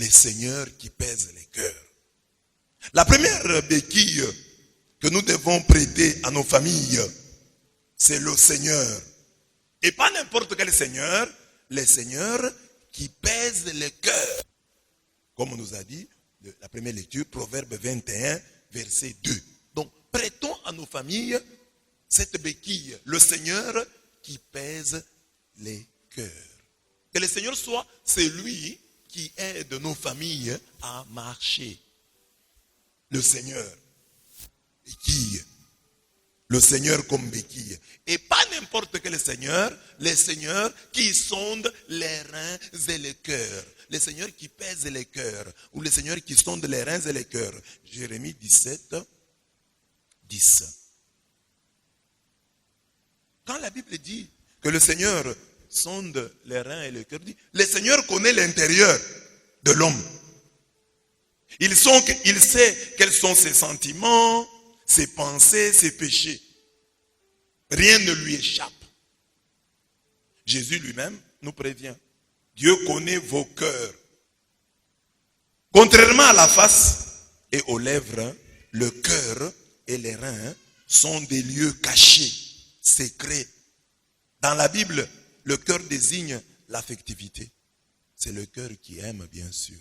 le Seigneur qui pèse les cœurs. La première béquille que nous devons prêter à nos familles, c'est le Seigneur. Et pas n'importe quel Seigneur, le Seigneur qui pèse les cœurs. Comme on nous a dit, la première lecture, Proverbe 21, verset 2. Donc, prêtons à nos familles cette béquille, le Seigneur qui pèse les cœurs. Que le Seigneur soit celui qui aide nos familles à marcher. Le Seigneur, béquille. Le Seigneur comme béquille. Et pas n'importe quel Seigneur, les seigneurs qui sondent les reins et les cœurs. Les seigneurs qui pèsent les cœurs. Ou les seigneurs qui sondent les reins et les cœurs. Jérémie 17, 10. Quand la Bible dit que le Seigneur sonde les reins et les cœurs, dit, le Seigneur connaît l'intérieur de l'homme. Il sait quels sont ses sentiments, ses pensées, ses péchés. Rien ne lui échappe. Jésus lui-même nous prévient. Dieu connaît vos cœurs. Contrairement à la face et aux lèvres, le cœur et les reins sont des lieux cachés, secrets. Dans la Bible, le cœur désigne l'affectivité. C'est le cœur qui aime, bien sûr.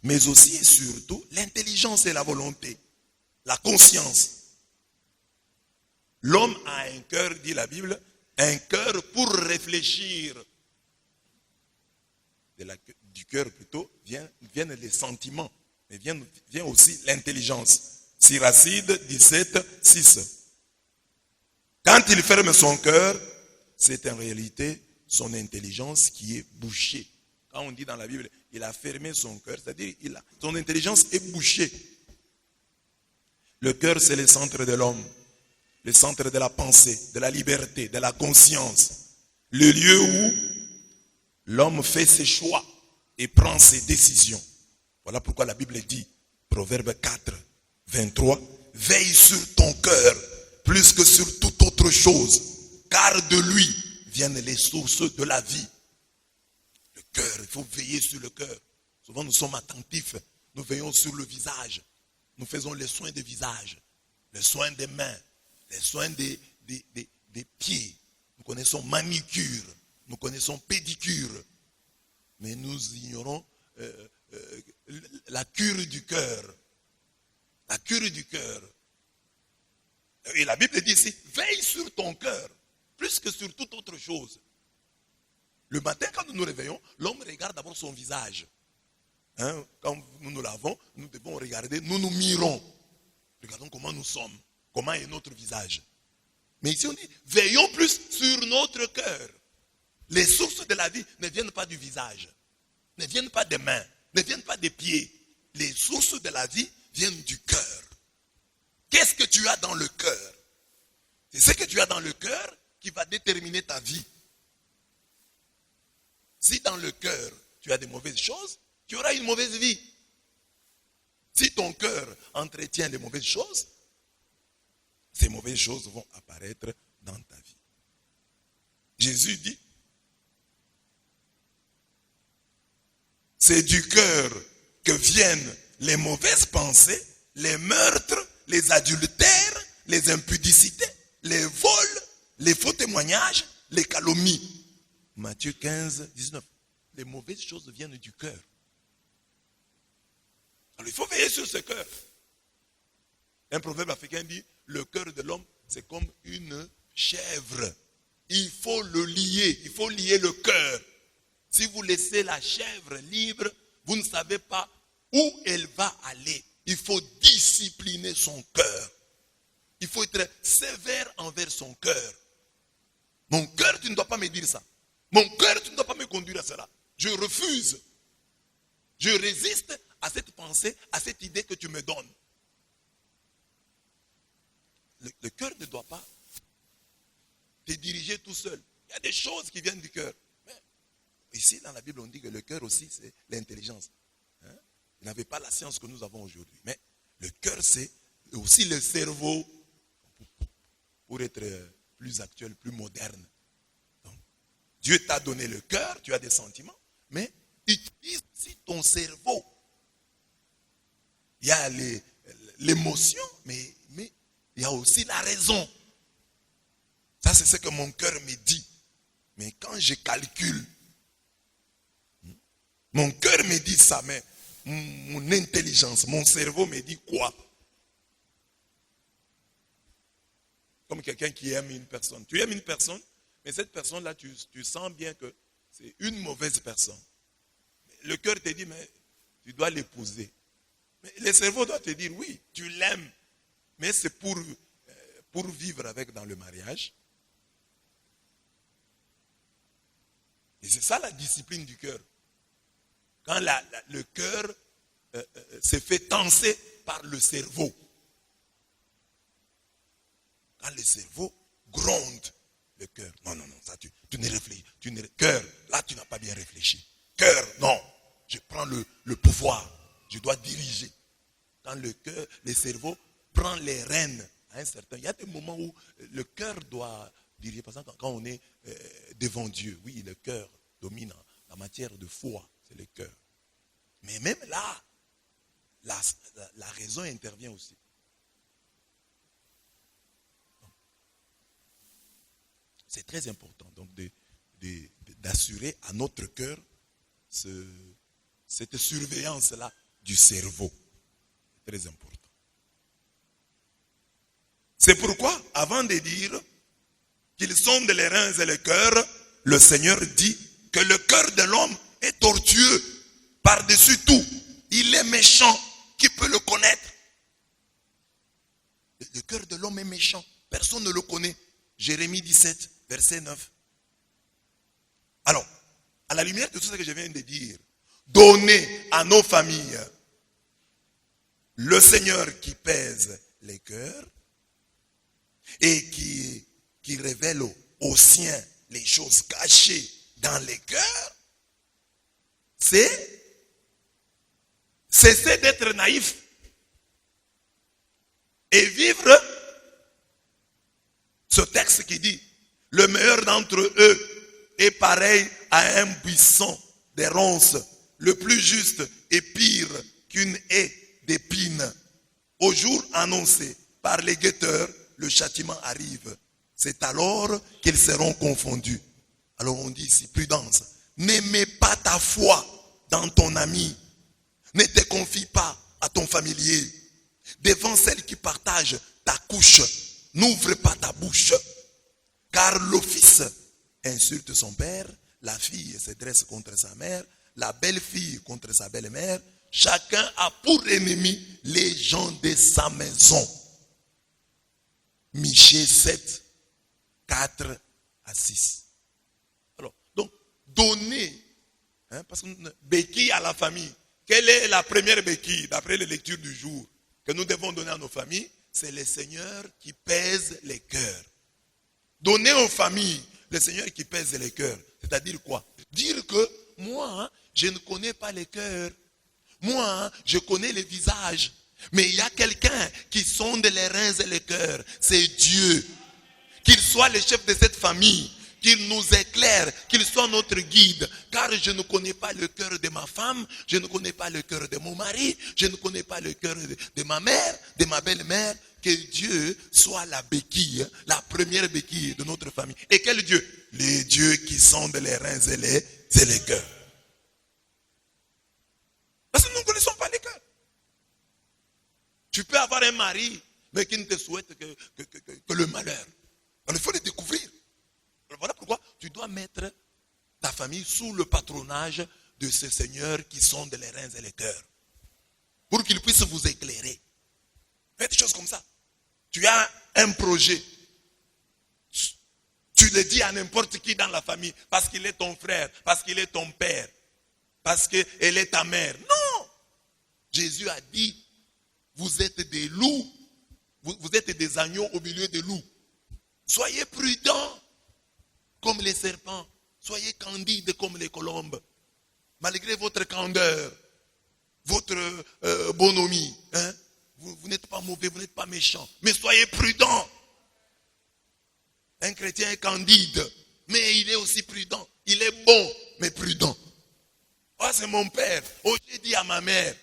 Mais aussi et surtout, l'intelligence et la volonté. La conscience. L'homme a un cœur, dit la Bible, un cœur pour réfléchir. Du cœur plutôt viennent les sentiments, mais vient aussi l'intelligence. Siracide 17, 6. Quand il ferme son cœur, c'est en réalité son intelligence qui est bouchée. Quand on dit dans la Bible, il a fermé son cœur, c'est-à-dire son intelligence est bouchée. Le cœur, c'est le centre de l'homme, le centre de la pensée, de la liberté, de la conscience. Le lieu où l'homme fait ses choix et prend ses décisions. Voilà pourquoi la Bible dit, Proverbe 4, 23, veille sur ton cœur plus que sur toute autre chose, car de lui viennent les sources de la vie. Le cœur, il faut veiller sur le cœur. Souvent nous sommes attentifs, nous veillons sur le visage. Nous faisons les soins des visages, les soins des mains, les soins des pieds. Nous connaissons manicure, nous connaissons pédicure. Mais nous ignorons la cure du cœur. La cure du cœur. Et la Bible dit ici, veille sur ton cœur, plus que sur toute autre chose. Le matin, quand nous nous réveillons, l'homme regarde d'abord son visage. Quand nous nous lavons, nous devons regarder, nous nous mirons. Regardons comment nous sommes, comment est notre visage. Mais ici on dit, veillons plus sur notre cœur. Les sources de la vie ne viennent pas du visage, ne viennent pas des mains, ne viennent pas des pieds. Les sources de la vie viennent du cœur. Qu'est-ce que tu as dans le cœur? C'est ce que tu as dans le cœur qui va déterminer ta vie. Si dans le cœur, tu as des mauvaises choses, tu auras une mauvaise vie. Si ton cœur entretient les mauvaises choses, ces mauvaises choses vont apparaître dans ta vie. Jésus dit, c'est du cœur que viennent les mauvaises pensées, les meurtres, les adultères, les impudicités, les vols, les faux témoignages, les calomnies. Matthieu 15, 19. Les mauvaises choses viennent du cœur. Alors il faut veiller sur ce cœur. Un proverbe africain dit, le cœur de l'homme, c'est comme une chèvre. Il faut le lier, il faut lier le cœur. Si vous laissez la chèvre libre, vous ne savez pas où elle va aller. Il faut discipliner son cœur. Il faut être sévère envers son cœur. Mon cœur, tu ne dois pas me dire ça. Mon cœur, tu ne dois pas me conduire à cela. Je refuse. Je résiste à cette pensée, à cette idée que tu me donnes. Le cœur ne doit pas te diriger tout seul. Il y a des choses qui viennent du cœur. Mais ici, dans la Bible, on dit que le cœur aussi, c'est l'intelligence. Vous n'avez pas la science que nous avons aujourd'hui. Mais le cœur, c'est aussi le cerveau, pour être plus actuel, plus moderne. Donc, Dieu t'a donné le cœur, tu as des sentiments, mais utilise aussi ton cerveau. Il y a l'émotion, mais il y a aussi la raison. Ça, c'est ce que mon cœur me dit. Mais quand je calcule, mon cœur me dit ça, mais mon intelligence, mon cerveau me dit quoi? Comme quelqu'un qui aime une personne. Tu aimes une personne, mais cette personne-là, tu sens bien que c'est une mauvaise personne. Le cœur te dit, mais tu dois l'épouser. Mais le cerveau doit te dire, oui, tu l'aimes, mais c'est pour vivre avec dans le mariage. Et c'est ça la discipline du cœur. Quand le cœur se fait tenser par le cerveau. Quand le cerveau gronde le cœur. Non, ça tu ne réfléchis. Cœur, là tu n'as pas bien réfléchi. Cœur, non. Je prends le pouvoir. Je dois diriger. Quand le cerveau prend les rênes à un certain. Il y a des moments où le cœur doit diriger. Par exemple, quand on est devant Dieu, oui, le cœur domine en matière de foi. C'est le cœur. Mais même là, la raison intervient aussi. C'est très important donc d'assurer à notre cœur cette surveillance-là du cerveau. C'est très important. C'est pourquoi, avant de dire qu'ils sondent les reins et le cœur, le Seigneur dit que le cœur de l'homme est tortueux par-dessus tout. Il est méchant. Qui peut le connaître? Le cœur de l'homme est méchant. Personne ne le connaît. Jérémie 17, verset 9. Alors, à la lumière de tout ce que je viens de dire, donnez à nos familles le Seigneur qui pèse les cœurs et qui révèle aux siens les choses cachées dans les cœurs, c'est cesser d'être naïf et vivre ce texte qui dit le meilleur d'entre eux est pareil à un buisson des ronces, le plus juste est pire qu'une haie d'épines. Au jour annoncé par les guetteurs, le châtiment arrive. C'est alors qu'ils seront confondus. Alors on dit ici, prudence. N'aimez pas ta foi dans ton ami. Ne te confie pas à ton familier. Devant celle qui partage ta couche, n'ouvre pas ta bouche. Car le fils insulte son père, la fille se dresse contre sa mère, la belle-fille contre sa belle-mère. Chacun a pour ennemi les gens de sa maison. Michée 7, 4 à 6. Alors, donc, donner, parce que béquille à la famille. Quelle est la première béquille, d'après les lectures du jour, que nous devons donner à nos familles? C'est le Seigneur qui pèse les cœurs. Donner aux familles le Seigneur qui pèse les cœurs. C'est-à-dire quoi? Dire que moi, je ne connais pas les cœurs. Moi, je connais les visages. Mais il y a quelqu'un qui sonde les reins et les cœurs. C'est Dieu. Qu'il soit le chef de cette famille. Qu'il nous éclaire, qu'il soit notre guide. Car je ne connais pas le cœur de ma femme, je ne connais pas le cœur de mon mari, je ne connais pas le cœur de ma mère, de ma belle-mère. Que Dieu soit la béquille, la première béquille de notre famille. Et quel Dieu? Les dieux qui sondent les reins et les cœurs. Parce que nous ne connaissons pas les cœurs. Tu peux avoir un mari, mais qui ne te souhaite que le malheur. Alors il faut le découvrir. Voilà pourquoi tu dois mettre ta famille sous le patronage de ce Seigneur qui sonde les reins et les cœurs. Pour qu'il puisse vous éclairer. Faites des choses comme ça. Tu as un projet. Tu le dis à n'importe qui dans la famille. Parce qu'il est ton frère. Parce qu'il est ton père. Parce qu'elle est ta mère. Non. Jésus a dit, vous êtes des loups. Vous êtes des agneaux au milieu des loups. Soyez prudents. Comme les serpents, soyez candides comme les colombes. Malgré votre candeur, votre bonhomie, vous n'êtes pas mauvais, vous n'êtes pas méchant. Mais soyez prudents. Un chrétien est candide, mais il est aussi prudent. Il est bon, mais prudent. Oh, c'est mon père. Oh, j'ai dit à ma mère.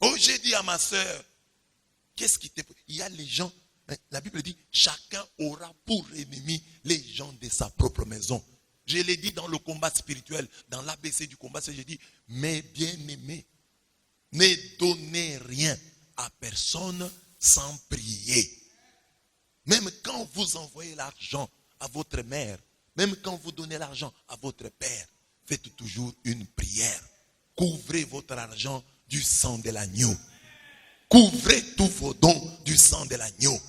Oh, j'ai dit à ma soeur. Qu'est-ce qui t'est... Il y a les gens, la Bible dit, chacun aura pour ennemi les gens de sa propre maison. Je l'ai dit dans le combat spirituel, dans l'ABC du combat, j'ai dit, mes bien-aimés, ne donnez rien à personne sans prier. Même quand vous envoyez l'argent à votre mère, même quand vous donnez l'argent à votre père, faites toujours une prière. Couvrez votre argent du sang de l'agneau. Couvrez tous vos dons du sang de l'agneau.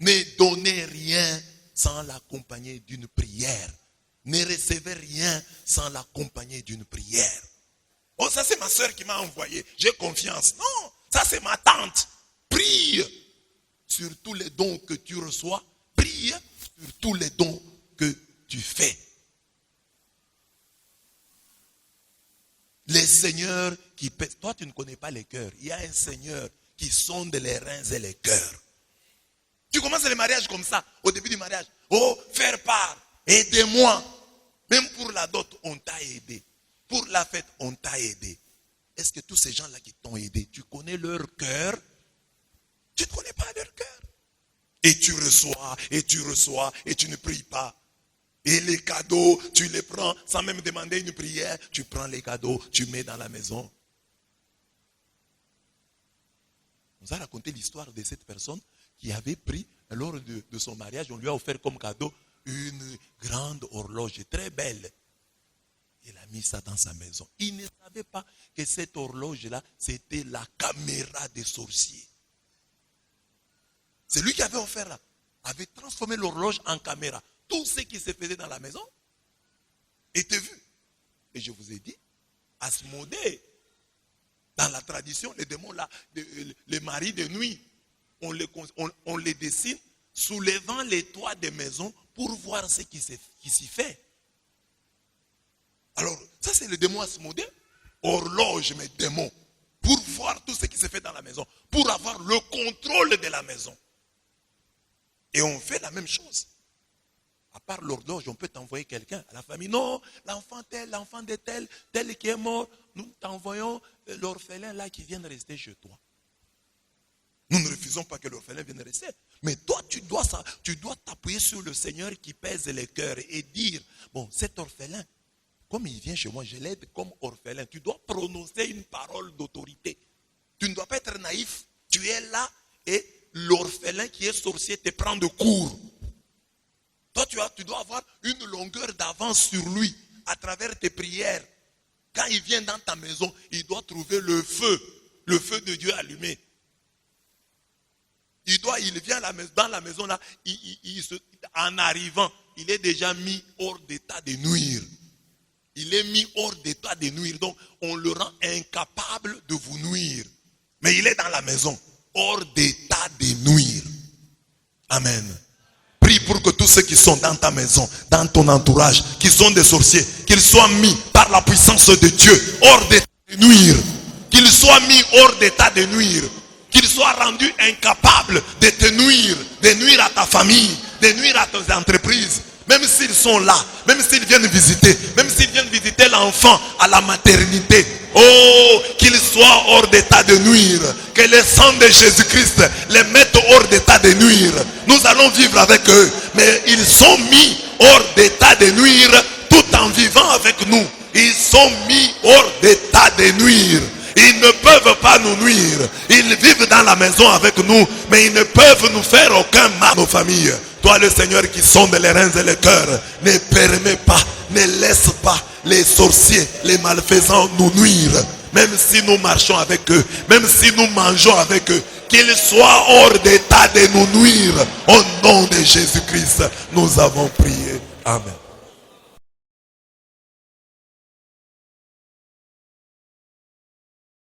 Ne donnez rien sans l'accompagner d'une prière. Ne recevez rien sans l'accompagner d'une prière. Oh, ça c'est ma soeur qui m'a envoyé. J'ai confiance. Non, ça c'est ma tante. Prie sur tous les dons que tu reçois. Prie sur tous les dons que tu fais. Les seigneurs qui pèsent. Toi, tu ne connais pas les cœurs. Il y a un seigneur qui sonde les reins et les cœurs. Tu commences le mariage comme ça, au début du mariage. Oh, faire part, aidez-moi. Même pour la dot, on t'a aidé. Pour la fête, on t'a aidé. Est-ce que tous ces gens-là qui t'ont aidé, tu connais leur cœur? Tu ne connais pas leur cœur. Et tu reçois, et tu ne pries pas. Et les cadeaux, tu les prends sans même demander une prière. Tu prends les cadeaux, tu mets dans la maison. On nous a raconté l'histoire de cette personne qui avait pris, lors de son mariage, on lui a offert comme cadeau une grande horloge très belle. Il a mis ça dans sa maison. Il ne savait pas que cette horloge-là, c'était la caméra des sorciers. C'est lui qui avait offert là, avait transformé l'horloge en caméra. Tout ce qui se faisait dans la maison était vu. Et je vous ai dit, Asmodée, dans la tradition, les démons là, les maris de nuit, on les dessine soulevant les toits des maisons pour voir ce qui s'y fait. Alors, ça c'est le démon Asmodée, horloge, mais démon, pour voir tout ce qui se fait dans la maison, pour avoir le contrôle de la maison. Et on fait la même chose. À part l'horloge, on peut t'envoyer quelqu'un à la famille. Non, l'enfant de tel qui est mort, nous t'envoyons l'orphelin là qui vient rester chez toi. Nous ne refusons pas que l'orphelin vienne rester. Mais toi, tu dois t'appuyer sur le Seigneur qui pèse les cœurs et dire, bon, cet orphelin, comme il vient chez moi, je l'aide comme orphelin. Tu dois prononcer une parole d'autorité. Tu ne dois pas être naïf. Tu es là et l'orphelin qui est sorcier te prend de court. Toi, tu dois avoir une longueur d'avance sur lui à travers tes prières. Quand il vient dans ta maison, il doit trouver le feu de Dieu allumé. Il vient dans la maison là, en arrivant, il est déjà mis hors d'état de nuire. Il est mis hors d'état de nuire. Donc, on le rend incapable de vous nuire. Mais il est dans la maison, hors d'état de nuire. Amen. Prie pour que tous ceux qui sont dans ta maison, dans ton entourage, qui sont des sorciers, qu'ils soient mis par la puissance de Dieu hors d'état de nuire. Qu'ils soient mis hors d'état de nuire. Qu'ils soient rendus incapables de te nuire, de nuire à ta famille, de nuire à tes entreprises. Même s'ils sont là, même s'ils viennent visiter, même s'ils viennent visiter l'enfant à la maternité. Oh, qu'ils soient hors d'état de nuire. Que le sang de Jésus-Christ les mette hors d'état de nuire. Nous allons vivre avec eux. Mais ils sont mis hors d'état de nuire tout en vivant avec nous. Ils sont mis hors d'état de nuire. Ils ne peuvent pas nous nuire. Ils vivent dans la maison avec nous, mais ils ne peuvent nous faire aucun mal à nos familles. Toi, le Seigneur qui sonde les reins et les cœurs, ne permets pas, ne laisse pas les sorciers, les malfaisants nous nuire. Même si nous marchons avec eux, même si nous mangeons avec eux, qu'ils soient hors d'état de nous nuire. Au nom de Jésus-Christ, nous avons prié. Amen.